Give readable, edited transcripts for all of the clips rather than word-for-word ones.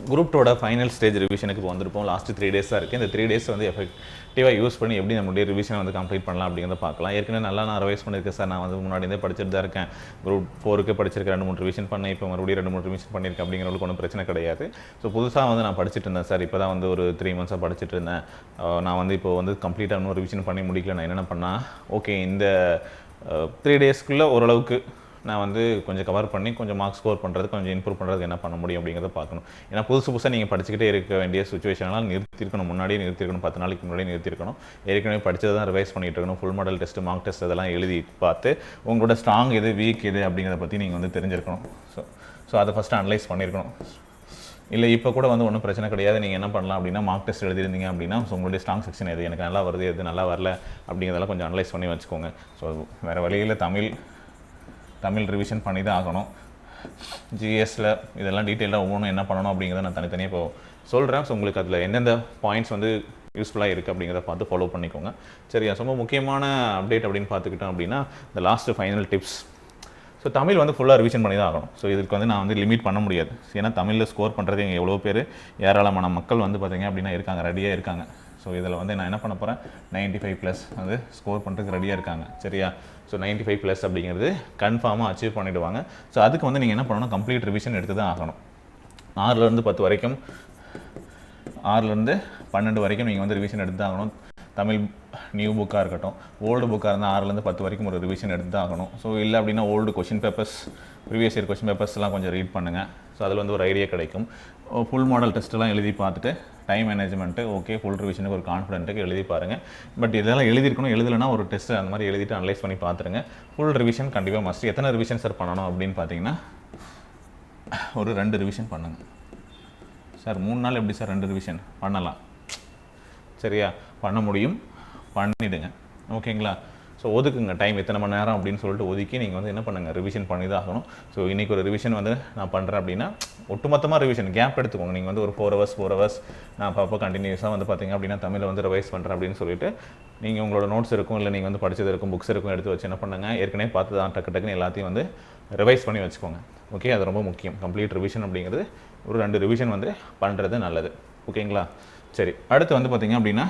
Group டோட final stage ரிவிஷனுக்கு இப்போ வந்திருப்போம். Last 3 days தான் இருக்குது. இந்த 3 days வந்து எஃபெக்டிவாக யூஸ் பண்ணி எப்படி நம்மளுடைய ரிவிஷனை வந்து கம்ப்ளீட் பண்ணலாம் அப்படிங்கிறத பார்க்கலாம். ஏற்கனவே நல்லா நான் ரிவைஸ் பண்ணியிருக்கேன் சார், நான் வந்து முன்னாடி படிச்சுட்டு தான் இருக்கேன், குரூப் 4க்கு படிச்சிருக்கேன், 2-3 ரிவிஷன் பண்ணேன், இப்போ மறுபடியும் 2-3 ரிவிஷன் பண்ணியிருக்கேன் அப்படிங்கிறவங்களுக்கு ஒன்றும் பிரச்சனை கிடையாது. ஸோ புதுசாக வந்து நான் படிச்சுட்டு இருந்தேன் சார், இப்போ தான் வந்து ஒரு 3 months படிச்சுட்டு இருந்தேன், நான் வந்து இப்போ வந்து கம்ப்ளீட்டாக இன்னும் ரிவிஷன் பண்ணி முடிக்கல, நான் என்னென்ன பண்ணால் ஓகே இந்த 3 daysக்குள்ளே ஓரளவுக்கு நான் வந்து கொஞ்சம் கவர் பண்ணி கொஞ்சம் மார்க் ஸ்கோர் பண்ணுறது, கொஞ்சம் இம்ப்ரூவ் பண்ணுறதுக்கு என்ன பண்ண முடியும் அப்படிங்கிறத பார்க்கணும். ஏன்னா புதுசாக நீங்கள் படிச்சுக்கிட்டே இருக்க வேண்டிய சுச்சுவேஷன்லாம் நிறுத்திருக்கணும், முன்னாடியே நிறுத்திருக்கணும், 10 நாளைக்கு முன்னாடியே நிறுத்திருக்கணும். ஏற்கனவே படித்ததை தான் ரிவைஸ் பண்ணிகிட்டு இருக்கணும். Full model test, mark test அதெல்லாம் எழுதி பார்த்து உங்களோட ஸ்ட்ராங் எது, வீக் எது அப்படிங்கிறத பற்றி நீங்கள் வந்து தெரிஞ்சிருக்கணும். ஸோ அதை ஃபஸ்ட்டு அனலைஸ் பண்ணியிருக்கணும். இல்லை இப்போ கூட வந்து ஒன்றும் பிரச்சனை கிடையாது, நீங்கள் என்ன பண்ணலாம் அப்படின்னா மார்க் டெஸ்ட் எழுதிருந்தீங்க அப்படின்னா ஸோ உங்களுடைய ஸ்ட்ராங் செக்ஷன் எது, எனக்கு நல்லா வருது, எது நல்லா வரல அப்படிங்கிறதெல்லாம் கொஞ்சம் அனலைஸ் பண்ணி வச்சுக்கோங்க. ஸோ வேறு வழியில் தமிழ் ரிவிஷன் பண்ணி தான் ஆகணும். ஜிஎஸ்சில் இதெல்லாம் டீட்டெயிலாக ஒவ்வொன்றும் என்ன பண்ணணும் அப்படிங்கிறத நான் தனித்தனியாக இப்போ சொல்கிறேன். ஸோ உங்களுக்கு அதில் எந்தெந்த பாயிண்ட்ஸ் வந்து யூஸ்ஃபுல்லாக இருக்குது அப்படிங்கிறத பார்த்து ஃபாலோ பண்ணிக்கோங்க. சரியா? ரொம்ப முக்கியமான அப்டேட் அப்படின்னு பார்த்துக்கிட்டோம் அப்படின்னா இந்த last final tips. So Tamil வந்து ஃபுல்லாக ரிவிஷன் பண்ணி தான் ஆகணும். ஸோ இதுக்கு வந்து நான் வந்து லிமிட் பண்ண முடியாது. ஏன்னா தமிழில் ஸ்கோர் பண்ணுறது இங்கே எவ்வளோ பேர், ஏராளமான மக்கள் வந்து பார்த்திங்க அப்படின்னா இருக்காங்க, ரெடியாக இருக்காங்க. ஸோ இதில் வந்து நான் என்ன பண்ண போகிறேன், 95+ வந்து ஸ்கோர் பண்ணுறதுக்கு ரெடியாக இருக்காங்க. சரியா? ஸோ 95+ அப்படிங்கிறது கன்ஃபார்மாக அச்சீவ் பண்ணிவிடுவாங்க. ஸோ அதுக்கு வந்து நீங்கள் என்ன பண்ணணும், கம்ப்ளீட் ரிவிஷன் எடுத்து தான் ஆகணும். 6லேருந்து 10 வரைக்கும், 6லேருந்து 12 வரைக்கும் நீங்கள் வந்து ரிவிஷன் எடுத்து தான் ஆகணும். தமிழ் நியூ புக்காக இருக்கட்டும், ஓல்டு புக்காக இருந்தால் 6லேருந்து 10 வரைக்கும் ஒரு ரிவிஷன் எடுத்து தான் ஆகணும். ஸோ இல்லை அப்படின்னா old question papers, previous year question பேப்பர்ஸ்லாம் கொஞ்சம் ரீட் பண்ணுங்கள். ஸோ அதில் வந்து ஒரு ஐடியா கிடைக்கும். ஃபுல் மாடல் டெஸ்ட்டெல்லாம் எழுதி பார்த்துட்டு டைம் மேனேஜ்மெண்ட்டு ஓகே, ஃபுல் ரிவிஷனுக்கு ஒரு கான்ஃபிடென்ட்டுக்கு எழுதி பாருங்கள். பட் இதெல்லாம் எழுதிருக்கணும், எழுதலைன்னா ஒரு டெஸ்ட்டு அந்த மாதிரி எழுதிட்டு அனலைஸ் பண்ணி பார்த்துருங்க. ஃபுல் ரிவிஷன் கண்டிப்பாக மஸ்ட். எத்தனை ரிவிஷன் சார் பண்ணணும் அப்படின்னு பார்த்தீங்கன்னா ஒரு 2 ரிவிஷன் பண்ணுங்கள் சார். 3 நாள் எப்படி சார் 2 ரிவிஷன் பண்ணலாம்? சரியா? பண்ண முடியும், பண்ணிவிடுங்க. ஓகேங்களா? ஸோ ஒதுக்குங்க டைம், எத்தனை மணி நேரம் அப்படின்னு சொல்லிட்டு ஒதுக்கி நீங்கள் வந்து என்ன பண்ணுங்கள், ரிவிஷன் பண்ணி தான் ஆகணும். ஸோ இன்றைக்கி ஒரு ரிவிஷன் வந்து நான் பண்ணுறேன் அப்படின்னா ஒட்டுமொத்தமாக ரிவிஷன் கேப் எடுத்துக்கோங்க. நீங்கள் வந்து ஒரு 4 hours நான் அப்போ கண்டினியூஸாக வந்து பார்த்திங்க அப்படின்னா தமிழை வந்து ரிவைஸ் பண்ணுறேன் அப்படின்னு சொல்லிட்டு நீங்கள் உங்களோட நோட்ஸ் இருக்கும், இல்லை நீங்கள் வந்து படித்தது இருக்கும், புக்ஸ் இருக்கும், எடுத்து வச்சு என்ன பண்ணுங்கள், ஏற்கனவே பார்த்து தான் டக்குன்னு எல்லாத்தையும் வந்து ரிவைஸ் பண்ணி வச்சுக்கோங்க. ஓகே, அது ரொம்ப முக்கியம். கம்ப்ளீட் ரிவிஷன் அப்படிங்கிறது ஒரு 2 ரிவிஷன் வந்து பண்ணுறது நல்லது. ஓகேங்களா? சரி, அடுத்து வந்து பார்த்திங்க அப்படின்னா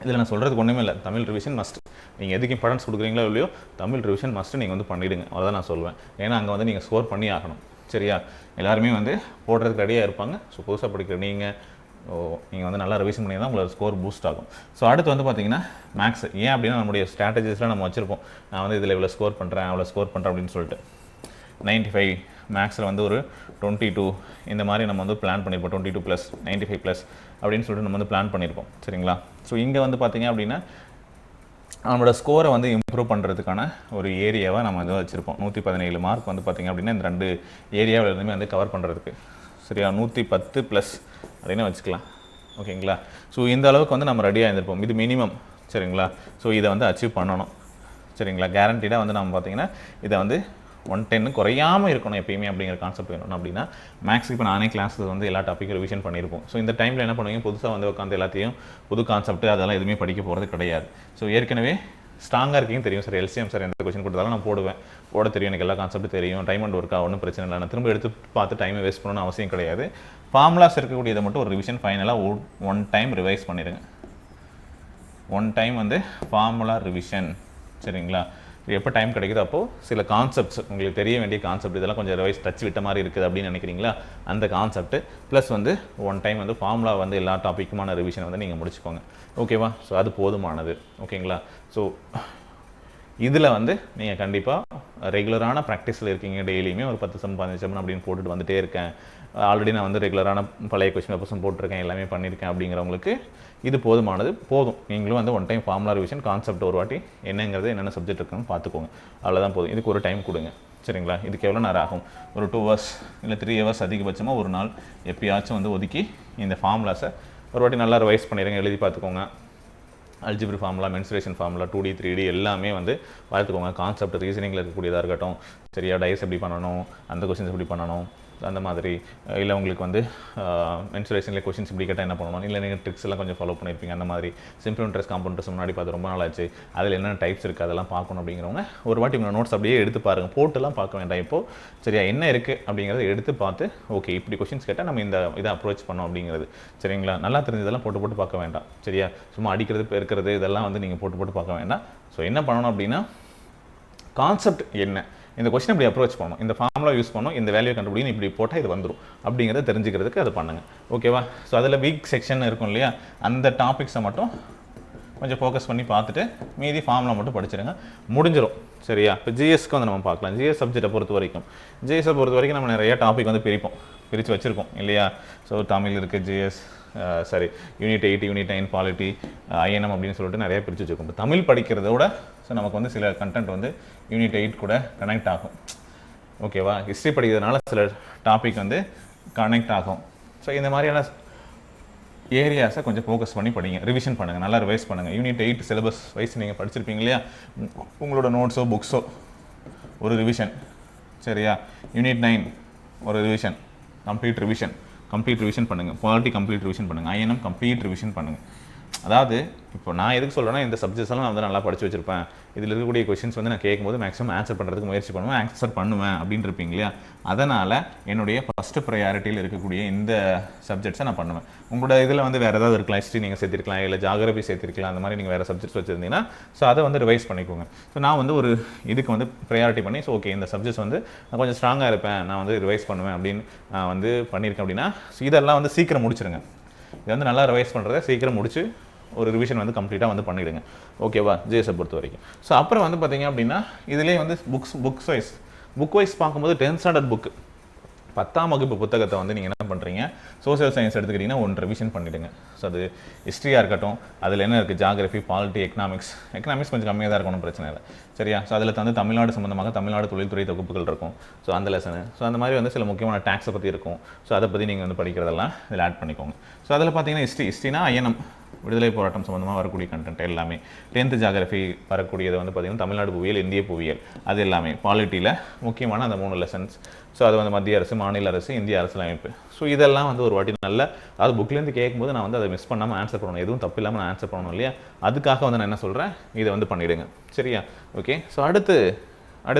இதில் நான் சொல்கிறதுக்கு ஒன்றுமே இல்லை, தமிழ் ரிவிஷன் மஸ்ட். நீங்கள் எதுக்கு இம்பார்ட்டன்ஸ் கொடுக்குறீங்களோ இல்லையோ தமிழ் ரிவிஷன் மஸ்ட்டு நீங்கள் வந்து பண்ணிவிடுங்க. அவ்வளோதான் நான் சொல்லுவேன். ஏன்னா அங்கே வந்து நீங்கள் ஸ்கோர் பண்ணி ஆகணும். சரியா? எல்லாருமே வந்து போடுறதுக்கு ரெடியாக இருப்பாங்க. ஸோ புதுசாக படிக்கிற நீங்கள் வந்து நல்லா ரிவிஷன் பண்ணி தான் உங்களோட ஸ்கோர் பூஸ்ட் ஆகும். ஸோ அடுத்து வந்து பார்த்திங்கன்னா மேக்ஸ். ஏன் அப்படின்னா நம்மளுடைய ஸ்ட்ராட்டஜிஸ்லாம் நம்ம வச்சுருப்போம், நான் வந்து இதில் இவ்வளோ ஸ்கோர் பண்ணுறேன், அவ்வளோ ஸ்கோர் பண்ணுறேன் அப்படின்னு சொல்லிட்டு. 95 மேக்ஸில் வந்து ஒரு 22 இந்த மாதிரி நம்ம வந்து பிளான் பண்ணியிருப்போம். 22+, 95+ அப்படின்னு சொல்லிட்டு நம்ம வந்து பிளான் பண்ணியிருப்போம். சரிங்களா? ஸோ இங்கே வந்து பார்த்திங்க அப்படின்னா நம்மளோட ஸ்கோரை வந்து இம்ப்ரூவ் பண்ணுறதுக்கான ஒரு ஏரியாவை நம்ம வந்து வச்சுருப்போம். 117 மார்க் வந்து பார்த்திங்க அப்படின்னா இந்த 2 ஏரியாவில் இருந்துமே வந்து கவர் பண்ணுறதுக்கு. சரியா? 110+ அப்படின்னு வச்சுக்கலாம். ஓகேங்களா? ஸோ இந்த அளவுக்கு வந்து நம்ம ரெடியாக இருந்திருப்போம். இது மினிமம். சரிங்களா? ஸோ இதை வந்து அச்சீவ் பண்ணணும். சரிங்களா? கேரண்டீடாக வந்து நம்ம பார்த்திங்கன்னா இதை வந்து 110 குறையாமல் இருக்கணும் எப்பயுமே அப்படிங்கிற கான்செப்ட் வேணும். அப்படின்னா மேக்ஸுக்கு இப்போ நானே கிளாஸில் வந்து எல்லா டாப்பிக்கும் ரிவிஷன் பண்ணியிருப்போம். ஸோ இந்த டைமில் என்ன பண்ணுவீங்க, புதுசாக வந்து உட்காந்து எல்லாத்தையும் புது கான்செப்ட் அதெல்லாம் எதுவுமே படிக்க போகிறது கிடையாது. ஸோ ஏற்கனவே ஸ்ட்ராங்காக இருக்கீங்க தெரியும் சார், எல்சிஎம் சார் எந்த கொஸ்டின் கொடுத்தாலும் நான் போட தெரியும், எனக்கு எல்லா கான்செப்ட்டும் தெரியும், டைம் அண்ட் ஒர்க்காக ஒன்றும் பிரச்சனை இல்லை, நான் திரும்ப எடுத்து பார்த்து டைமை வேஸ்ட் பண்ணணும்னு அவசியம் கிடையாது. ஃபார்முலாஸ் இருக்கக்கூடியதை மட்டும் ஒரு ரிவிஷன் ஃபைனலாக 1 டைம் ரிவைஸ் பண்ணிடுங்க. 1 டைம் வந்து ஃபார்முலா ரிவிஷன். சரிங்களா? எப்போ டைம் கிடைக்குது அப்போது சில கான்செப்ட்ஸ் உங்களுக்கு தெரிய வேண்டிய கான்செப்ட் இதெல்லாம் கொஞ்சம் ரிவைஸ் டச் விட்ட மாதிரி இருக்குது அப்படின்னு நினைக்கிறீங்களா, அந்த கான்செப்ட் ப்ளஸ் வந்து 1 டைம் வந்து ஃபார்முலா வந்து எல்லா டாப்பிக்குமான ரிவிஷன் வந்து நீங்கள் முடிச்சுக்கோங்க. ஓகேவா? ஸோ அது போதுமானது. ஓகேங்களா? ஸோ இதில் வந்து நீங்கள் கண்டிப்பாக ரெகுலரான ப்ராக்டிஸில் இருக்கீங்க. டெய்லியுமே ஒரு 10 சம் 15 சம் அப்படின்னு போட்டுட்டு வந்துகிட்டே இருக்கேன். ஆல்ரெடி நான் வந்து ரெகுலரான பழைய கொஸ்டின் பேப்பர்ஸும் போட்டிருக்கேன், எல்லாமே பண்ணியிருக்கேன் அப்படிங்கிறவங்களுக்கு இது போதுமானது. போதும். நீங்களும் வந்து 1 டைம் ஃபார்முலா ரிவிஷன் கான்செப்ட் ஒரு வாட்டி என்னங்கிறது என்னென்ன சப்ஜெக்ட் இருக்குன்னு பார்த்துக்கோங்க. அவ்வளோதான் போதும். இதுக்கு ஒரு டைம் கொடுங்க. சரிங்களா? இதுக்கு எவ்வளோ நேரம் ஆகும், ஒரு 2 hours இல்லை 3 hours அதிகபட்சமாக ஒரு நாள் எப்பயாச்சும் வந்து ஒதுக்கி இந்த ஃபார்முலாஸை ஒரு வாட்டி நல்லா ரிவைஸ் பண்ணிடுங்க, எழுதி பார்த்துக்கோங்க. Algebra formula, mensuration formula, 2D 3D எல்லாமே வந்து பார்த்துக்கோங்க. கான்செப்ட் ரீசனிங்கில் இருக்கக்கூடியதாக இருக்கட்டும். சரியா? டைஸ் எப்படி பண்ணணும், அந்த கொஸ்டின்ஸ் எப்படி பண்ணணும், அந்த மாதிரி இல்லை உங்களுக்கு வந்து மென்சுரேஷனில் கொஷின்ஸ் இப்படி கேட்டால் என்ன பண்ணணும், இல்லை நீங்கள் ட்ரிக்ஸ் எல்லாம் கொஞ்சம் ஃபாலோ பண்ணியிருப்பீங்க. அந்த மாதிரி சிம்பிள் இன்ட்ரெஸ்ட் காம்பவுண்ட் இன்ட்ரெஸ்ட் முன்னாடி பார்த்து ரொம்ப நாள் ஆச்சு, அதில் என்னென்ன டைப்ஸ் இருக்குது அதெல்லாம் பார்க்கணும் அப்படிங்கிறவங்க ஒரு வாட்டி உங்கள் நோட்ஸ் அப்படியே எடுத்து பாருங்கள். போட்டுலாம் பார்க்க வேண்டாம். இப்போது சரியா என்ன இருக்குது அப்படிங்கிறத எடுத்து பார்த்து ஓகே இப்படி கொஷின்ஸ் கேட்டால் நம்ம இந்த இதை அப்ரோச் பண்ணோம் அப்படிங்கிறது சரிங்களா. நல்லா தெரிஞ்சதெல்லாம் போட்டு பார்க்க வேண்டாம். சரியா, சும்மா அடிக்கிறது பெருக்கிறது இதெல்லாம் வந்து நீங்கள் போட்டு பார்க்க வேண்டாம். ஸோ என்ன பண்ணணும் அப்படின்னா கான்செப்ட் என்ன, இந்த கொஸ்டின் இப்படி அப்ரோச் பண்ணணும், இந்த ஃபார்முலா யூஸ் பண்ணணும், இந்த வேல்யூ கண்டுபிடிக்கணும், இப்படி போட்டால் இது வந்துடும் அப்படிங்கிறத தெரிஞ்சுக்கிறதுக்கு அதை பண்ணுங்கள். ஓகேவா. ஸோ அதில் வீக் செக்ஷன் இருக்கும் இல்லையா, அந்த டாபிக்ஸை மட்டும் கொஞ்சம் ஃபோக்கஸ் பண்ணி பார்த்துட்டு மீதி ஃபார்முலா மட்டும் படிச்சிடுங்க, முடிஞ்சிடும். சரியா. இப்போ ஜிஎஸ்க்கு வந்து நம்ம பார்க்கலாம். ஜிஎஸ் சப்ஜெக்டை பொறுத்த வரைக்கும் நம்ம நிறைய டாபிக் வந்து பிரித்து வச்சுருக்கோம் இல்லையா. ஸோ தமிழ் இருக்குது, GS unit 8, unit 9 polity, INM அப்படின்னு சொல்லிட்டு நிறைய பிரித்து வச்சுருக்கோம். இப்போ தமிழ் படிக்கிறதோட ஸோ நமக்கு வந்து சில கண்டென்ட் வந்து யூனிட் 8 கூட கனெக்ட் ஆகும். ஓகேவா. ஹிஸ்ட்ரி படிக்கிறதுனால சில டாபிக் வந்து கனெக்ட் ஆகும். ஸோ இந்த மாதிரியான ஏரியாஸை கொஞ்சம் ஃபோக்கஸ் பண்ணி படிங்க, ரிவிஷன் பண்ணுங்கள், நல்லா ரிவைஸ் பண்ணுங்கள். யூனிட் 8 சிலபஸ் வைஸ் நீங்கள் படிச்சிருப்பீங்க இல்லையா, உங்களோட நோட்ஸோ புக்ஸோ ஒரு ரிவிஷன். சரியா. யூனிட் 9 ஒரு ரிவிஷன், கம்ப்ளீட் ரிவிஷன் பண்ணுங்கள். பாலிட்டி கம்ப்ளீட் ரிவிஷன் பண்ணுங்கள். ஐஎன்எம் கம்ப்ளீட் ரிவிஷன் பண்ணுங்கள். அதாவது இப்போ நான் எதுக்கு சொல்கிறேன்னா, இந்த சப்ஜெக்ட்ஸ் எல்லாம் நான் வந்து நல்லா படித்து வச்சிருப்பேன், இதில் இருக்கக்கூடிய கொஷின்ஸ் வந்து நான் கேட்கும்போது மேக்ஸிமம் ஆன்சர் பண்ணுறதுக்கு முயற்சி பண்ணுவேன், ஆன்சர் பண்ணுவேன் அப்படின்னு இருப்பீங்க இல்லையா. அதனால் என்னுடைய ஃபஸ்ட்டு ப்ரையாரிட்டியில் இருக்கக்கூடிய இந்த சப்ஜெக்ட்ஸை நான் பண்ணுவேன். உங்களோட இதில் வந்து வேறு ஏதாவது இருக்கலாம், ஹிஸ்ட்ரி நீங்கள் சேர்த்திருக்கலாம், இல்லை ஜாகிரபி சேர்த்திருக்கலாம், அந்த மாதிரி நீங்கள் வேறு சப்ஜெக்ட்ஸ் வச்சுருந்தீங்கன்னா ஸோ அதை வந்து ரிவைஸ் பண்ணிக்கோங்க. ஸோ நான் வந்து ஒரு இதுக்கு வந்து ப்ரையாரிட்டி பண்ணி ஸோ ஓகே இந்த சப்ஜெக்ட்ஸ் வந்து நான் கொஞ்சம் ஸ்ட்ராங்காக இருப்பேன், நான் வந்து ரிவைஸ் பண்ணுவேன் அப்படின்னு நான் வந்து பண்ணியிருக்கேன் அப்படின்னா ஸோ இதெல்லாம் வந்து சீக்கிரம் முடிச்சிருங்க. இதை வந்து நல்லா ரிவைஸ் பண்ணுறதை சீக்கிரம் முடிச்சு ஒரு ரிவிஷன் வந்து கம்ப்ளீட்டாக வந்து பண்ணிவிடுங்க. ஓகேவா. ஜிஎஸை பொறுத்த வரைக்கும். ஸோ அப்புறம் வந்து பார்த்தீங்க அப்படின்னா இதுலேயே வந்து புக் வைஸ் பார்க்கும்போது 10th ஸ்டாண்டர்ட் புக்கு 10ஆம் வகுப்பு புத்தகத்தை வந்து நீங்கள் என்ன பண்ணுறீங்க, சோசியல் சயின்ஸ் எடுத்துக்கிட்டிங்கன்னா ஒன்று ரிவிஷன் பண்ணிவிடுங்க. ஸோ அது ஹிஸ்ட்ரியாக இருக்கட்டும், அதில் என்ன இருக்குது, ஜாகிரஃபி, பாலிட்டி, எக்கனாமிக்ஸ் கொஞ்சம் கம்மியாக தான் இருக்கணும், பிரச்சனை இல்லை. சரியா. ஸோ அதில் வந்து தமிழ்நாடு சம்மந்தமாக தமிழ்நாடு தொழில்துறை தொகுப்புகள் இருக்கும். ஸோ அந்த லெசனு ஸோ அந்த மாதிரி வந்து சில முக்கியமான டேக்ஸை பற்றி இருக்கும். ஸோ அதை பற்றி நீங்கள் வந்து படிக்கிறதெல்லாம் இதில் ஆட் பண்ணிக்கோங்க. ஸோ அதில் பார்த்தீங்கன்னா ஹிஸ்ட்ரினா ஐஎன்எம் விடுதலை போராட்டம் சம்மந்தமாக வரக்கூடிய கண்டென்ட் எல்லாமே. 10th ஜாகிரஃபி வரக்கூடியது வந்து பார்த்திங்கன்னா தமிழ்நாடு புவியியல், இந்திய புவியியல், அது எல்லாமே. பாலிட்டியில் முக்கியமான அந்த 3 லெசன்ஸ். ஸோ அது வந்து மத்திய அரசு, மாநில அரசு, இந்திய அரசியலமைப்பு. ஸோ இதெல்லாம் வந்து ஒரு வாட்டி நல்ல அதாவது புக்லேருந்து கேட்கும்போது நான் வந்து அதை மிஸ் பண்ணாமல் ஆன்சர் பண்ணணும், எதுவும் தப்பு இல்லாமல் நான் ஆன்சர் பண்ணணும் இல்லையா. அதுக்காக வந்து நான் என்ன சொல்கிறேன், இதை வந்து பண்ணிவிடுங்க. சரியா. ஓகே. ஸோ அடுத்து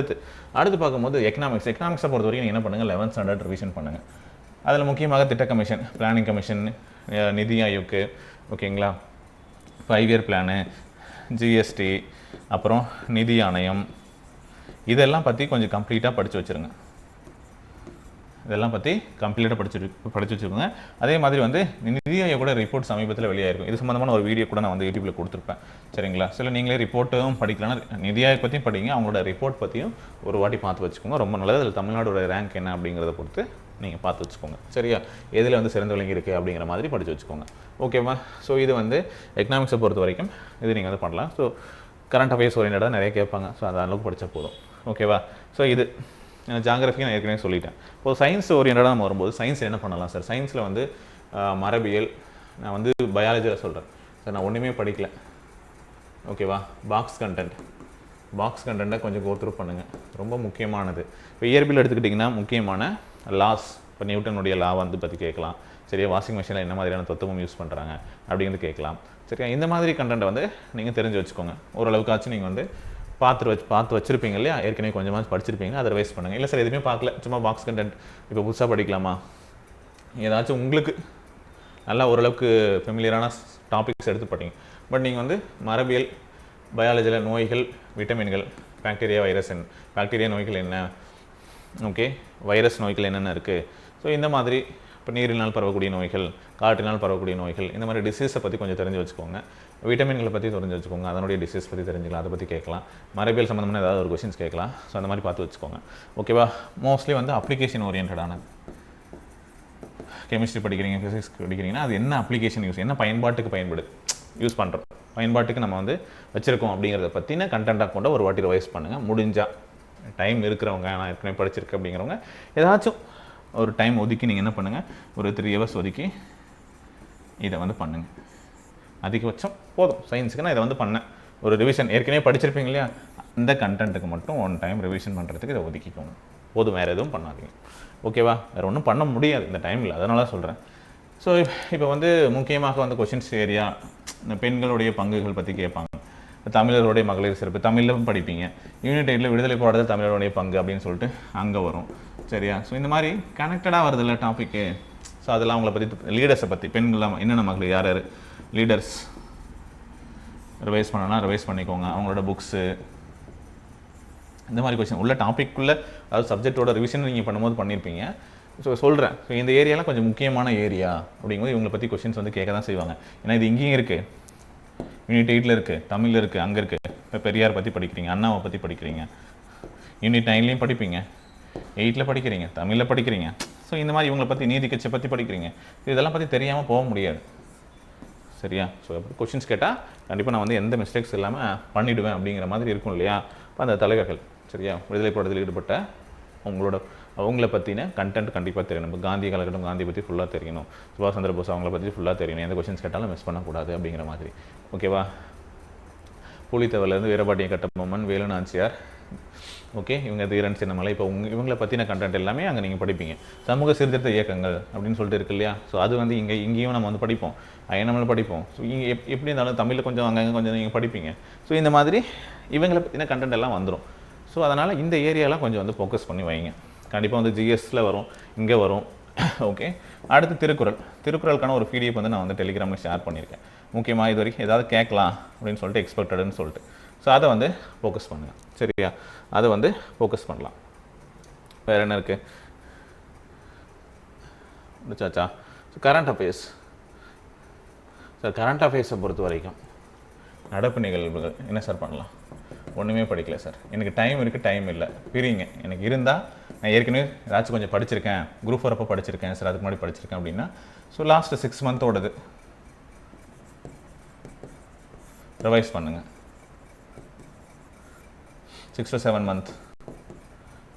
பார்க்கும்போது எக்கனாமிக்ஸை பொறுத்த வரைக்கும் நீங்கள் என்ன பண்ணுங்கள், 11th ஸ்டாண்டர்ட் ரிவிஷன் பண்ணுங்கள். அதில் முக்கியமாக திட்ட கமிஷன், பிளானிங் கமிஷன், நிதி ஆயோக்கு, ஓகேங்களா, 5 இயர் பிளானு, ஜிஎஸ்டி, அப்புறம் நிதி ஆணையம், இதெல்லாம் பற்றி கொஞ்சம் கம்ப்ளீட்டாக படித்து வச்சுருங்க. இதெல்லாம் பற்றி கம்ப்ளீட்டாக படித்து வச்சுருக்கோங்க. அதே மாதிரி வந்து நிதி ஆயோட ரிப்போர்ட் சமீபத்தில் வெளியாயிருக்கும். இது சம்மந்தமான ஒரு வீடியோ கூட நான் வந்து யூடியூப்பில் கொடுத்துருப்பேன். சரிங்களா. சில நீங்களே ரிப்போர்ட்டும் படிக்கலாம்னா நிதி ஆயோக் பற்றியும் படிங்க, அவங்களோட ரிப்போர்ட் பற்றியும் ஒரு வாட்டி பார்த்து வச்சுக்கோங்க. ரொம்ப நல்லது. அதில் தமிழ்நாடோட ரேங்க் என்ன அப்படிங்கிறத பொறுத்து நீங்கள் பார்த்து வச்சுக்கோங்க. சரியா. எதில் வந்து சிறந்த விளங்கி இருக்குது அப்படிங்கிற மாதிரி படித்து வச்சுக்கோங்க. ஓகேவா. ஸோ இது வந்து எக்கனாமிக்ஸை பொறுத்த வரைக்கும் இது நீங்கள் வந்து பண்ணலாம். ஸோ கரண்ட் அஃபேர்ஸ் ஓரியன்டாக நிறைய கேட்பாங்க. ஸோ அந்த அளவுக்கு படித்தா போதும். ஓகேவா. ஸோ இது ஜாகிரஃபி நான் ஏற்கனவே சொல்லிட்டேன். இப்போ சயின்ஸ் ஓரியன்டாக நம்ம வரும்போது சயின்ஸ் என்ன பண்ணலாம் சார், சயின்ஸில் வந்து மரபியல், நான் வந்து பயாலஜியில் சொல்கிறேன் சார், நான் ஒன்றுமே படிக்கல. ஓகேவா. பாக்ஸ் கண்டென்ட்டை கொஞ்சம் கோத்ரூ பண்ணுங்கள், ரொம்ப முக்கியமானது. இப்போ இயற்பியல் எடுத்துக்கிட்டிங்கன்னா முக்கியமான லாஸ், இப்போ நியூட்டனுடைய லா வந்து பற்றி கேட்கலாம். சரியா. வாஷிங் மிஷினில் என்ன மாதிரியான தத்துவம் யூஸ் பண்ணுறாங்க அப்படிங்கிறது கேட்கலாம். சரியா. இந்த மாதிரி கண்டென்ட்டை வந்து நீங்கள் தெரிஞ்சு வச்சுக்கோங்க. ஓரளவுக்காச்சும் நீங்கள் வந்து பார்த்து வச்சுருப்பீங்க இல்லையா, ஏற்கனவே கொஞ்சமாக படிச்சிருப்பீங்க, அதை ரிவைஸ் பண்ணுங்கள். இல்லை சார் எதுவுமே பார்க்கல, சும்மா பாக்ஸ் கண்டென்ட் இப்போ புதுசாக படிக்கலாமா, ஏதாச்சும் உங்களுக்கு நல்லா ஓரளவுக்கு ஃபெமிலியரான டாபிக்ஸ் எடுத்து படிங்க. பட் நீங்கள் வந்து மரபியல், பயாலஜியில் நோய்கள், விட்டமின்கள், பாக்டீரியா நோய்கள் என்ன, ஓகே, வைரஸ் நோய்கள் என்னென்ன இருக்குது, ஸோ இந்த மாதிரி இப்போ நீரினால் பரவக்கூடிய நோய்கள், காற்றினால் பரவக்கூடிய நோய்கள், இந்த மாதிரி டிசீஸை பற்றி கொஞ்சம் தெரிஞ்சு வச்சுக்கோங்க. விட்டமின்களை பற்றி தெரிஞ்சு வச்சுக்கோங்க, அதனுடைய டிசீஸ் பற்றி தெரிஞ்சுக்கலாம், அதை பற்றி கேட்கலாம். மரபியல் சம்மந்தமான ஏதாவது ஒரு கொஸ்டின்ஸ் கேட்கலாம். ஸோ அந்த மாதிரி பார்த்து வச்சுக்கோங்க. ஓகேவா. மோஸ்ட்லி வந்து அப்ளிகேஷன் ஓரியன்டானது. கெமிஸ்ட்ரி படிக்கிறீங்க, ஃபிசிக்ஸ் படிக்கிறீங்கன்னா அது என்ன அப்ளிகேஷன் என்ன பயன்பாட்டுக்கு யூஸ் பண்ணுறோம், பயன்பாட்டுக்கு நம்ம வந்து வச்சுருக்கோம் அப்படிங்கிறத பற்றின கண்டென்ட்டாக கொண்ட ஒரு வாட்டி ரிவைஸ் பண்ணுங்கள். முடிஞ்சால் டைம் இருக்கிறவங்க, நான் ஏற்கனவே படிச்சிருக்கேன் அப்படிங்கிறவங்க ஏதாச்சும் ஒரு டைம் ஒதுக்கி நீங்கள் என்ன பண்ணுங்கள், ஒரு 3 hours ஒதுக்கி இதை வந்து பண்ணுங்கள். அதிகபட்சம் போதும். சயின்ஸுக்கு நான் இதை வந்து பண்ணேன், ஒரு ரிவிஷன் ஏற்கனவே படிச்சிருப்பீங்க இல்லையா, அந்த கண்டென்ட்டுக்கு மட்டும் 1 time ரிவிஷன் பண்ணுறதுக்கு இதை ஒதுக்கிக்கோங்க போதும், வேறு எதுவும் பண்ணாதீங்க. ஓகேவா? வேறு ஒன்றும் பண்ண முடியாது இந்த டைமில், அதனால தான் சொல்கிறேன். ஸோ இப்போ வந்து முக்கியமாக வந்து கொஷின்ஸ் ஏரியா இந்த பெண்களுடைய பங்குகள் பற்றி கேட்பாங்க. தமிழர்களுடைய மகளிர் சிறப்பு தமிழிலும் படிப்பீங்க. யூனிட் 8ல் விடுதலை போராட்டத்தில் தமிழருடைய பங்கு அப்படின்னு சொல்லிட்டு அங்கே வரும். சரியா? ஸோ இந்த மாதிரி கனெக்டடாக வருதில்ல டாப்பிக்கு. ஸோ அதெல்லாம் அவங்கள பற்றி, லீடர்ஸை பற்றி, பெண்கள்லாம் என்னென்ன மகளிர் யார் யார் லீடர்ஸ் ரிவைஸ் பண்ணலாம், ரிவைஸ் பண்ணிக்கோங்க. அவங்களோட புக்ஸு இந்த மாதிரி கொஸ்டின் உள்ள டாப்பிக்குள்ளே, அதாவது சப்ஜெக்டோட ரிவிஷன் நீங்கள் பண்ணும்போது பண்ணியிருப்பீங்க. ஸோ சொல்கிறேன், ஸோ இந்த ஏரியாலாம் கொஞ்சம் முக்கியமான ஏரியா அப்படிங்கும்போது இவங்களை பற்றி கொஸ்டின்ஸ் வந்து கேட்க தான் செய்வாங்க. ஏன்னா இது இங்கேயும் இருக்குது, யூனிட் 8ல் இருக்குது, தமிழில் இருக்குது, அங்கே இருக்குது. இப்போ பெரியார் பற்றி படிக்கிறீங்க, அண்ணாவை பற்றி படிக்கிறீங்க, யூனிட் 9லையும் படிப்பீங்க, 8ல் படிக்கிறீங்க, தமிழில் படிக்கிறீங்க. ஸோ இந்த மாதிரி இவங்களை பற்றி, நீதி கட்சியை பற்றி படிக்கிறீங்க. இதெல்லாம் பற்றி தெரியாமல் போக முடியாது. சரியா? ஸோ எப்படி கொஷின்ஸ் கேட்டால் கண்டிப்பாக நான் வந்து எந்த மிஸ்டேக்ஸ் இல்லாமல் பண்ணிவிடுவேன் அப்படிங்கிற மாதிரி இருக்கும் இல்லையா? இப்போ அந்த தலைவர்கள், சரியா, விடுதலை போராட்டத்தில் ஈடுபட்ட அவங்கள பற்றின கண்டென்ட் கண்டிப்பாக தெரியணும். இப்போ காந்தி காலகட்டம், காந்தி பற்றி ஃபுல்லாக தெரியணும். சுபாஷ் சந்திர போஸ் அவங்கள பற்றி ஃபுல்லாக தெரியணும். எந்த கொஷின்ஸ் கேட்டாலும் மிஸ் பண்ணக்கூடாது அப்படிங்கிற மாதிரி. ஓகேவா? புலித்தேவர்லேருந்து வீரபாண்டிய கட்டபொம்மன், வேலு நாச்சியார், ஓகே, இவங்க தீரன் சின்னமலை, இப்போ இவங்களை பற்றின கண்டென்ட் எல்லாமே அங்கே நீங்கள் படிப்பீங்க. சமூக சீர்திருத்த இயக்கங்கள் அப்படின்னு சொல்லிட்டு இருக்கு இல்லையா? ஸோ அது வந்து இங்கேயும் நம்ம வந்து படிப்போம், ஐஎன்எம்ல படிப்போம். ஸோ இங்கே எப்படி இருந்தாலும் தமிழில் கொஞ்சம் அங்கங்கே கொஞ்சம் நீங்கள் படிப்பீங்க. ஸோ இந்த மாதிரி இவங்களை பற்றின கண்டென்ட் எல்லாம் வந்துடும். ஸோ அதனால் இந்த ஏரியாலாம் கொஞ்சம் வந்து ஃபோக்கஸ் பண்ணி வைங்க. கண்டிப்பாக வந்து ஜிஎஸ்சில் வரும், இங்கே வரும். ஓகே, அடுத்து திருக்குறளுக்கான ஒரு பிடிஎஃப் வந்து நான் வந்து டெலிகிராமில் ஷேர் பண்ணியிருக்கேன். முக்கியமாக இது வரைக்கும் ஏதாவது கேட்கலாம் அப்படின்னு சொல்லிட்டு எக்ஸ்பெக்டடுன்னு சொல்லிட்டு. ஸோ அதை வந்து ஃபோக்கஸ் பண்ணுங்கள். சரியா? அதை வந்து ஃபோக்கஸ் பண்ணலாம். வேறு என்ன இருக்குது? முடிச்சாச்சா? So current affairs. Sir current அஃபேர்ஸை பொறுத்த வரைக்கும் நடப்பு நிகழ்வுகள் என்ன சார் பண்ணலாம்? ஒன்றுமே படிக்கல சார், எனக்கு டைம் இருக்குது, டைம் இல்லை, பிரிங்க. எனக்கு இருந்தால் நான் ஏற்கனவே ஏதாச்சும் கொஞ்சம் படிச்சிருக்கேன், குரூப் 4 அப்போ படிச்சிருக்கேன் சார், அதுக்கு முன்னாடி படிச்சிருக்கேன் அப்படின்னா ஸோ லாஸ்ட்டு 6 மந்த்தோடது ரிவைஸ் பண்ணுங்கள். 6 to 7 month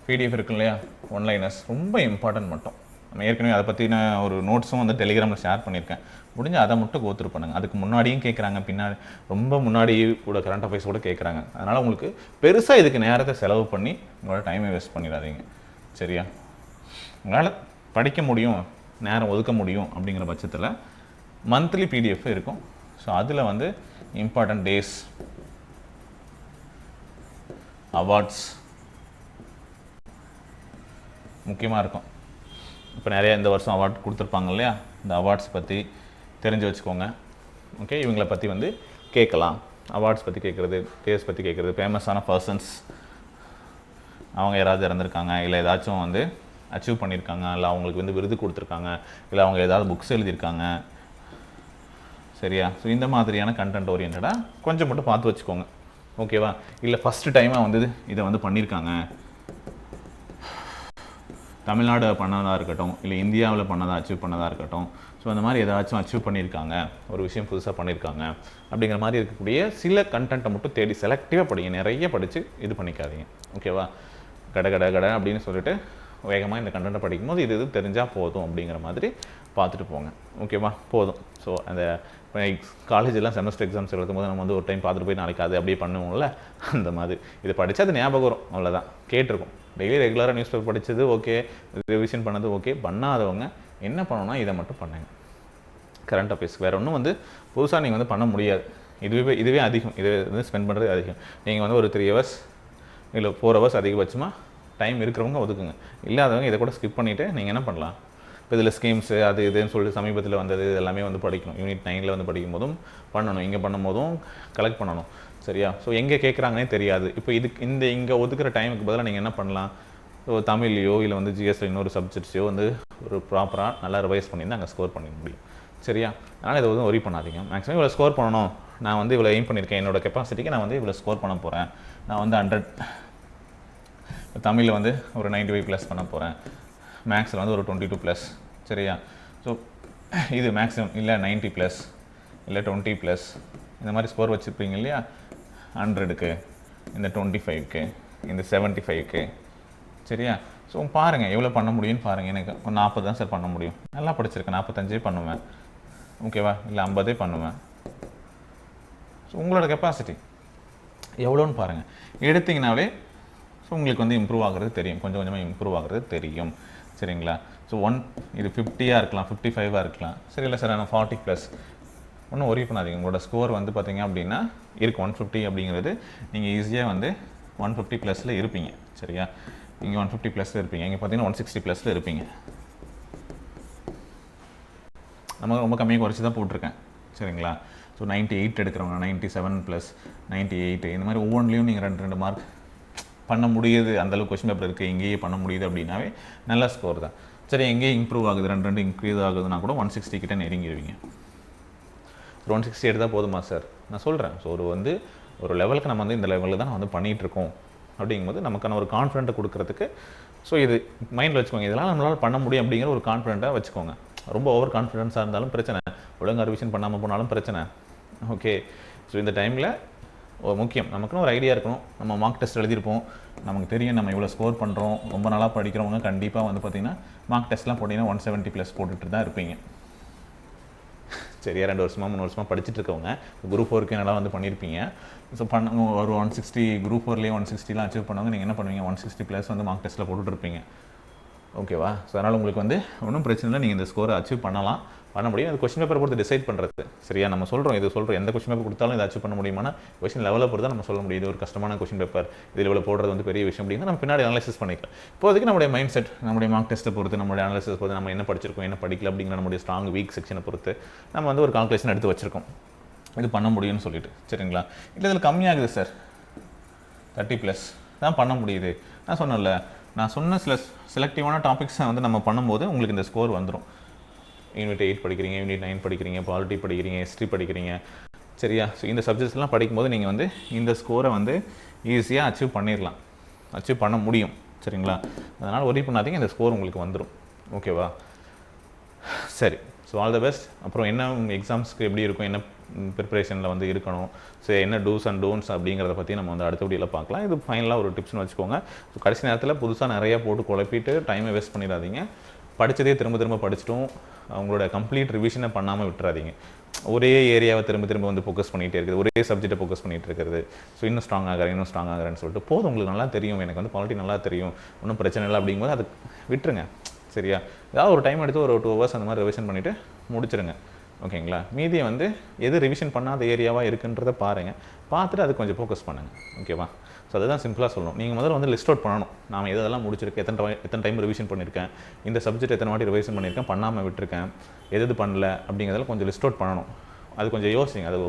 பிடிஎஃப் இருக்கு இல்லையா, ஒன்லைனர்ஸ் ரொம்ப இம்பார்ட்டன்ட் மட்டும். நம்ம ஏற்கனவே அதை பற்றின ஒரு நோட்ஸும் வந்து டெலிகிராமில் ஷேர் பண்ணியிருக்கேன். முடிஞ்சு அதை மட்டும் கோத்ரூ பண்ணுங்கள். அதுக்கு முன்னாடியும் கேட்குறாங்க, பின்னாடி ரொம்ப முன்னாடி கூட கரண்ட் அஃபேர்ஸ் கூட கேட்குறாங்க. அதனால் உங்களுக்கு பெருசாக இதுக்கு நேரத்தை செலவு பண்ணி உங்களோட டைமை வேஸ்ட் பண்ணிடாதீங்க. சரியா? உங்களால் படிக்க முடியும், நேரம் ஒதுக்க முடியும் அப்படிங்கிற பட்சத்தில் மந்த்லி பிடிஎஃப் இருக்கும். ஸோ அதில் வந்து இம்பார்ட்டன்ட் டேஸ், அவார்ட்ஸ் முக்கியமாக இருக்கும். இப்போ நிறைய இந்த வருஷம் அவார்ட் கொடுத்துருப்பாங்க இல்லையா, இந்த அவார்ட்ஸ் பற்றி தெரிஞ்சு வச்சுக்கோங்க. ஓகே, இவங்களை பற்றி வந்து கேட்கலாம். அவார்ட்ஸ் பற்றி கேட்குறது, டேஸ் பற்றி கேட்குறது, ஃபேமஸான பர்சன்ஸ், அவங்க யாராவது இறந்துருக்காங்க, இல்லை ஏதாச்சும் வந்து அச்சீவ் பண்ணியிருக்காங்க, இல்லை அவங்களுக்கு வந்து விருது கொடுத்துருக்காங்க, இல்லை அவங்க ஏதாவது புக்ஸ் எழுதியிருக்காங்க. சரியா? ஸோ இந்த மாதிரியான கண்டென்ட் ஓரியன்டாக கொஞ்சம் மட்டும் பார்த்து வச்சுக்கோங்க. ஓகேவா? இல்லை ஃபஸ்ட்டு டைமாக வந்து இதை வந்து பண்ணியிருக்காங்க, தமிழ்நாடு பண்ணதாக இருக்கட்டும், இல்லை இந்தியாவில் பண்ணதாக அச்சீவ் பண்ணதாக இருக்கட்டும். ஸோ அந்த மாதிரி ஏதாச்சும் அச்சீவ் பண்ணியிருக்காங்க, ஒரு விஷயம் புதுசாக பண்ணியிருக்காங்க அப்படிங்கிற மாதிரி இருக்கக்கூடிய சில கண்டென்ட்டை மட்டும் தேடி செலக்டிவாக படிங்க. நிறைய படித்து இது பண்ணிக்காதீங்க. ஓகேவா? கட அப்படின்னு சொல்லிட்டு வேகமாக இந்த கண்டென்ட்டை படிக்கும்போது இது தெரிஞ்சால் போதும் அப்படிங்கிற மாதிரி பார்த்துட்டு போங்க. ஓகேவா? போதும். ஸோ அந்த காலேஜெல்லாம் செமஸ்டர் எக்ஸாம்ஸ் எழுதும் போது நம்ம வந்து ஒரு டைம் பார்த்துட்டு போய் நாளைக்கு அது அப்படியே பண்ணுவோம்ல, அந்த மாதிரி இது படித்தா அது ஞாபகம் வரும், அவ்வளோதான். கேட்டிருக்கும் டெய்லி ரெகுலராக நியூஸ் பேப்பர் படித்தது ஓகே, ரிவிஷன் பண்ணது ஓகே, பண்ணாதவங்க என்ன பண்ணணும்னா இதை மட்டும் பண்ணுங்க. கரண்ட் அஃபேர்ஸ் வேறு ஒன்றும் வந்து புதுசாக நீங்கள் வந்து பண்ண முடியாது. இதுவே அதிகம், இது வந்து ஸ்பெண்ட் பண்ணுறது அதிகம். நீங்கள் வந்து ஒரு 3 hours இல்லை 4 hours அதிகபட்சமாக டைம் இருக்கிறவங்க ஒதுக்குங்க. இல்லாதவங்க இதை கூட ஸ்கிப் பண்ணிவிட்டு நீங்கள் என்ன பண்ணலாம், இப்போ இதில் ஸ்கீம்ஸு அது இதுன்னு சொல்லிட்டு சமீபத்தில் வந்தது இது எல்லாமே வந்து படிக்கணும். யூனிட் 9ல் வந்து படிக்கும் போதும் பண்ணணும், இங்கே பண்ணும் போதும் கலெக்ட் பண்ணணும். சரியா? ஸோ எங்கே கேட்குறாங்கன்னே தெரியாது. இப்போ இங்கே ஒதுக்குற டைமுக்கு பதிலாக நீங்கள் என்ன பண்ணலாம், ஸோ தமிழ்லையோ இல்லை வந்து ஜிஎஸ்ல இன்னொரு சப்ஜெக்ட்ஸையோ வந்து ஒரு ப்ராப்பராக நல்லா ரிவைஸ் பண்ணியிருந்தால் அங்கே ஸ்கோர் பண்ணிக்க முடியும். சரியா? அதனால் இதை வந்து ஒரி பண்ணாதீங்க. மேக்ஸிமம் இவ்வளோ ஸ்கோர் பண்ணணும், நான் வந்து இவ்வளோ எய்ம் பண்ணியிருக்கேன், என்னோட கெப்பாசிட்டிக்கு நான் வந்து இவ்வளோ ஸ்கோர் பண்ண போகிறேன், நான் வந்து 100, தமிழில் வந்து ஒரு 95+ பண்ண போகிறேன், மேக்ஸில் வந்து ஒரு 22+. சரியா? ஸோ இது மேக்ஸிமம் இல்லை 90+, இல்லை 20+, இந்த மாதிரி ஸ்கோர் வச்சுருப்பீங்க இல்லையா, 100க்கு, இந்த 25க்கு, இந்த 75க்கு. சரியா? ஸோ பாருங்கள் எவ்வளோ பண்ண முடியும்னு பாருங்கள். எனக்கு ஒரு 40 தான் சார் பண்ண முடியும், நல்லா படிச்சிருக்கேன், 45 பண்ணுவேன். ஓகேவா? இல்லை 50 பண்ணுவேன். ஸோ உங்களோட கெப்பாசிட்டி எவ்வளோன்னு பாருங்கள். எடுத்திங்கனாலே ஸோ உங்களுக்கு வந்து இம்ப்ரூவ் ஆகிறது தெரியும், கொஞ்சம் கொஞ்சமாக இம்ப்ரூவ் ஆகிறது தெரியும். சரிங்களா. ஸோ இது 50-ஆக இருக்கலாம், 55-ஆக இருக்கலாம். சரி இல்லை சார் நான் 40+, ஒன்றும் ஒரி பண்ணாதீங்க. உங்களோட ஸ்கோர் வந்து பார்த்தீங்க அப்படின்னா இருக்குது 150 அப்படிங்கிறது. நீங்கள் ஈஸியாக வந்து 150+ இருப்பீங்க. சரியா, இங்கே 150+ இருப்பீங்க, இங்கே பார்த்தீங்கன்னா 160+ இருப்பீங்க. நம்ம ரொம்ப கம்மியாக குறைச்சி தான் போட்டிருக்கேன். சரிங்களா. ஸோ 98 எடுக்கிறவங்க 97+, 98 இந்த மாதிரி ஒவ்வொன்றிலையும் நீங்கள் 2 மார்க் பண்ண முடியுது. அந்தளவுக்கு கொஸ்டின் பேப்பர் இருக்குது, எங்கேயே பண்ண முடியுது அப்படின்னாவே நல்ல ஸ்கோர் தான். சரி, எங்கேயே இம்ப்ரூவ் ஆகுது, 2 இன்க்ரீஸ் ஆகுதுன்னா கூட 160 கிட்ட நெருங்கிடுவீங்க. 160 எடுத்தால் போதுமா சார்? நான் சொல்கிறேன். ஸோ ஒரு லெவலுக்கு நம்ம வந்து இந்த லெவலில் தான் வந்து பண்ணிகிட்ருக்கோம் அப்படிங்கும்போது நமக்கான ஒரு கான்ஃபிடென்ட்டை கொடுக்குறதுக்கு, ஸோ இது மைண்டில் வச்சுக்கோங்க. இதெல்லாம் நம்மளால் பண்ண முடியும் அப்படிங்கிற ஒரு கான்ஃபிடென்ட்டாக வச்சுக்கோங்க. ரொம்ப ஓவர் கான்ஃபிடென்ஸாக இருந்தாலும் பிரச்சனை, ஒழுங்காக ரிவிஷன் பண்ணாமல் போனாலும் பிரச்சனை. ஓகே, ஸோ இந்த டைமில் முக்கியம் நமக்குன்னு ஒரு ஐடியா இருக்கணும். நம்ம மார்க் டெஸ்ட் எழுதியிருப்போம், நமக்கு தெரியும் நம்ம இவ்வளோ ஸ்கோர் பண்ணுறோம். ரொம்ப நாளாக படிக்கிறவங்க கண்டிப்பாக வந்து பார்த்திங்கன்னா மார்க் டெஸ்ட்லாம் போட்டிங்கன்னா 170+ போட்டுட்டு தான் இருப்பீங்க. சரியா, 2 வருஷமாக 3 வருஷமாக படிச்சுட்டு இருக்கவங்க குரூப் 4க்கு நல்லா வந்து பண்ணியிருப்பீங்க. ஸோ ஒரு 160 குரூப் 4லேயே 160லாம் அச்சீவ் பண்ணுவாங்க. நீங்கள் என்ன பண்ணுவீங்க, 160+ வந்து மார்க் டெஸ்ட்டில் போட்டுட்ருப்பீங்க. ஓகேவா. ஸோ அதனால் உங்களுக்கு வந்து ஒன்றும் பிரச்சனை இல்லை, நீங்கள் இந்த ஸ்கோரை அச்சீவ் பண்ணலாம், பண்ண முடியும். அது கொஸ்டின் பேப்பரை பொறுத்து டிசைட் பண்ணுறது. சரியா, நம்ம சொல்கிறோம் எந்த கொஸ்டின் பேப்பர் கொடுத்தாலும் இதை அச்சீவ் பண்ண முடியுமானா கொஸ்டின் லெவலை பொறுத்து தான் நம்ம சொல்ல முடியும். இது ஒரு கஷ்டமான கொஸ்டின் பேப்பர், இதில் இவ்வளோ போடுறது வந்து பெரிய விஷயம் அப்படின்னா நம்ம பின்னாடி அனலைசிஸ் பண்ணிக்கலாம். இப்போதைக்கு நம்முடைய மைண்ட் செட், நம்முடைய மார்க் டெஸ்ட்டை பொறுத்து, நம்மளுடைய அனலைசிஸ் பொறுத்து, நம்ம என்ன படிச்சிருக்கோம் என்ன படிக்கல அப்படிங்கிற நம்முடைய ஸ்ட்ராங் வீக் செக்ஷனை பொறுத்து நம்ம வந்து ஒரு கால்குலேஷன் எடுத்து வச்சிருக்கோம், இது பண்ண முடியும்னு சொல்லிட்டு. சரிங்களா. இல்லை இதில் கம்மியாகுது சார், 30+ தான் பண்ண முடியுது. நான் சொன்னேன்ல, நான் சொன்ன சில செலக்டிவான டாபிக்ஸை வந்து நம்ம பண்ணும்போது உங்களுக்கு இந்த ஸ்கோர் வந்துடும். யூனிட் 8 படிக்கிறீங்க, யூனிட் 9 படிக்கிறீங்க, பாலிட்டி படிக்கிறீங்க, ஹிஸ்ட்ரி படிக்கிறீங்க. சரியா. ஸோ இந்த சப்ஜெக்ட்ஸ்லாம் படிக்கும்போது நீங்கள் வந்து இந்த ஸ்கோரை வந்து ஈஸியாக அச்சீவ் பண்ணிடலாம், அச்சீவ் பண்ண முடியும். சரிங்களா. அதனால் ஒரி பண்ணாதீங்க, இந்த ஸ்கோர் உங்களுக்கு வந்துடும். ஓகேவா. சரி, ஸோ ஆல் த பெஸ்ட். அப்புறம் என்ன எக்ஸாம்ஸ்க்கு எப்படி இருக்கும், என்ன ப்ரிப்பரேஷனில் வந்து இருக்கணும், ஸோ என்ன டூஸ் அண்ட் டோன்ட்ஸ் அப்படிங்கிறத பற்றி நம்ம வந்து அடுத்த வீடியோவில் பார்க்கலாம். இது ஃபைனலாக ஒரு டிப்ஸ்னு வச்சுக்கோங்க. ஸோ கடைசி நேரத்தில் புதுசாக நிறையா போட்டு குழப்பிட்டு டைமை வேஸ்ட் பண்ணிடாதீங்க. படித்ததே திரும்ப படிச்சிட்டும் அவங்களோட கம்ப்ளீட் ரிவிஷனை பண்ணாமல் விட்டுறாதீங்க. ஒரே ஏரியாவை திரும்ப வந்து ஃபோக்கஸ் பண்ணிகிட்டே இருக்குது, ஒரே சப்ஜெக்டை ஃபோக்கஸ் பண்ணிகிட்டு இருக்கிறது. ஸோ இன்னும் ஸ்ட்ராங் ஆகிறேன்னு சொல்லிட்டு போதும், உங்களுக்கு நல்லா தெரியும், எனக்கு வந்து பாலிட்டி நல்லா தெரியும், ஒன்றும் பிரச்சனை இல்லை அப்படிங்கும்போது அது விட்டுருங்க. சரியா. ஏதாவது ஒரு டைம் எடுத்து ஒரு 2 ஹவர்ஸ் அந்த மாதிரி ரிவிஷன் பண்ணிவிட்டு முடிச்சிருங்க. ஓகேங்களா. மீதியை வந்து எது ரிவிஷன் பண்ணாத ஏரியாவாக இருக்குன்றதை பாருங்கள், பார்த்துட்டு அது கொஞ்சம் ஃபோக்கஸ் பண்ணுங்கள். ஓகேவா. ஸோ அதுதான் சிம்பிளாக சொல்லணும். நீங்கள் முதல்ல வந்து லிஸ்ட் அவுட் பண்ணணும். நான் எதெல்லாம் முடிச்சிருக்கேன், எத்தனை டைம் ரிவிஷன் பண்ணியிருக்கேன், இந்த சப்ஜெக்ட் எத்தனை வாட்டி ரிவிஷன் பண்ணியிருக்கேன், பண்ணாமல் விட்டுருக்கேன், எது பண்ணல அப்படிங்கிறதெல்லாம் கொஞ்சம் லிஸ்ட் அவுட் பண்ணணும். அது கொஞ்சம் யோசிங்க, அது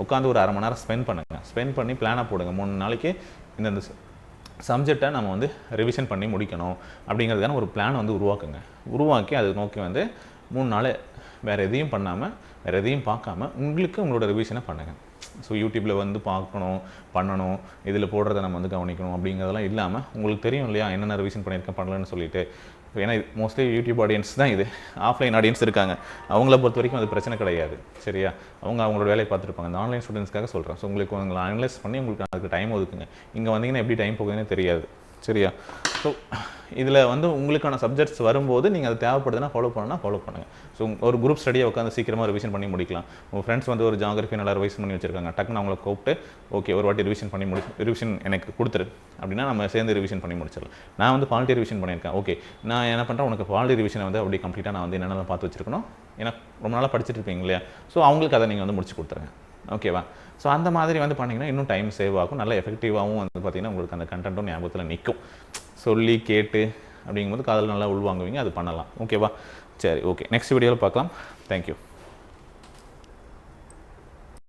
உட்காந்து ஒரு 1/2 மணி நேரம் ஸ்பெண்ட் பண்ணி பிளானாக போடுங்க. 3 நாளைக்கு இந்த சப்ஜெக்டை நம்ம வந்து ரிவிஷன் பண்ணி முடிக்கணும் அப்படிங்கிறதுக்கான ஒரு பிளான் வந்து உருவாக்கி அதை நோக்கி வந்து 3 நாள் வேறு எதையும் பண்ணாமல், வேறு எதையும் பார்க்காம உங்களுக்கு உங்களோட ரிவிஷனை பண்ணுங்கள். ஸோ யூடியூப்பில் வந்து பண்ணணும், இதில் போடுறதை நம்ம வந்து கவனிக்கணும் அப்படிங்கிறதெல்லாம் இல்லாமல், உங்களுக்கு தெரியும் இல்லையா என்னென்ன ரிவிஷன் பண்ணியிருக்கேன் பண்ணலன்னு சொல்லிட்டு. ஏன்னா மோஸ்ட்லி யூடியூப் ஆடியன்ஸ் தான் இது, ஆஃப்லைன் ஆடியன்ஸ் இருக்காங்க, அவங்கள பொறுத்த வரைக்கும் அது பிரச்சனை கிடையாது. சரியா. அவங்களோட வேலையை பார்த்துருப்பாங்க. இந்த ஆன்லைன் ஸ்டூடெண்ட்ஸ்க்காக சொல்கிறேன். ஸோ உங்களுக்கு உங்களை அனலைஸ் பண்ணி உங்களுக்கு அதுக்கு டைம் ஒதுக்குங்க. இங்கே வந்தீங்கன்னா எப்படி டைம் போகுதுன்னு தெரியாது. சரியா. ஸோ இதில் வந்து உங்களுக்கான சப்ஜெக்ட்ஸ் வரும்போது நீங்கள் அது தேவைப்படுதுன்னா ஃபாலோ பண்ணுங்கள். ஸோ ஒரு குரூப் ஸ்டடியாக உட்காந்து சீக்கிரமாக ரிவிஷன் பண்ணி முடிக்கலாம். உங்கள் ஃப்ரெண்ட்ஸ் வந்து ஒரு ஜாகிரஃபி நல்லா ரிவைஸ் பண்ணி வச்சிருக்காங்க, டக்குன்னு அவங்கள கூப்பிட்டு ஓகே ஒரு வாட்டி ரிவிஷன் எனக்கு கொடுத்துரு அப்படின்னா நம்ம சேர்ந்து ரிவிஷன் பண்ணி முடிச்சிடலாம். நான் வந்து பாலிட்டி ரிவிஷன் பண்ணியிருக்கேன், ஓகே நான் என்ன பண்ணுறேன், உனக்கு பாலிட்டி ரிவிஷனை வந்து அப்படி கம்ப்ளீட்டாக நான் வந்து என்னென்ன பார்த்து வச்சிருக்கணும், ஏன்னா ரொம்ப நாளாக படிச்சுட்டு இருப்பீங்க இல்லையா. ஸோ அவங்களுக்கு அதை நீங்கள் வந்து முடிச்சு கொடுத்துருங்க. ஓகேவா. ஸோ அந்த மாதிரி வந்து பண்ணிங்கன்னா இன்னும் டைம் சேவ் ஆகும், நல்லா எஃபெக்டிவாகவும் வந்து பார்த்திங்கன்னா உங்களுக்கு அந்த கண்டென்ட்டும் ஞாபகத்தில் நிற்கும். சொல்லி கேட்டு அப்படிங்கும்போது காதில் நல்லா உள்வாங்குவீங்க, அது பண்ணலாம். ஓகேவா. சரி, ஓகே, நெக்ஸ்ட் வீடியோவில் பார்க்கலாம். தேங்க்யூ.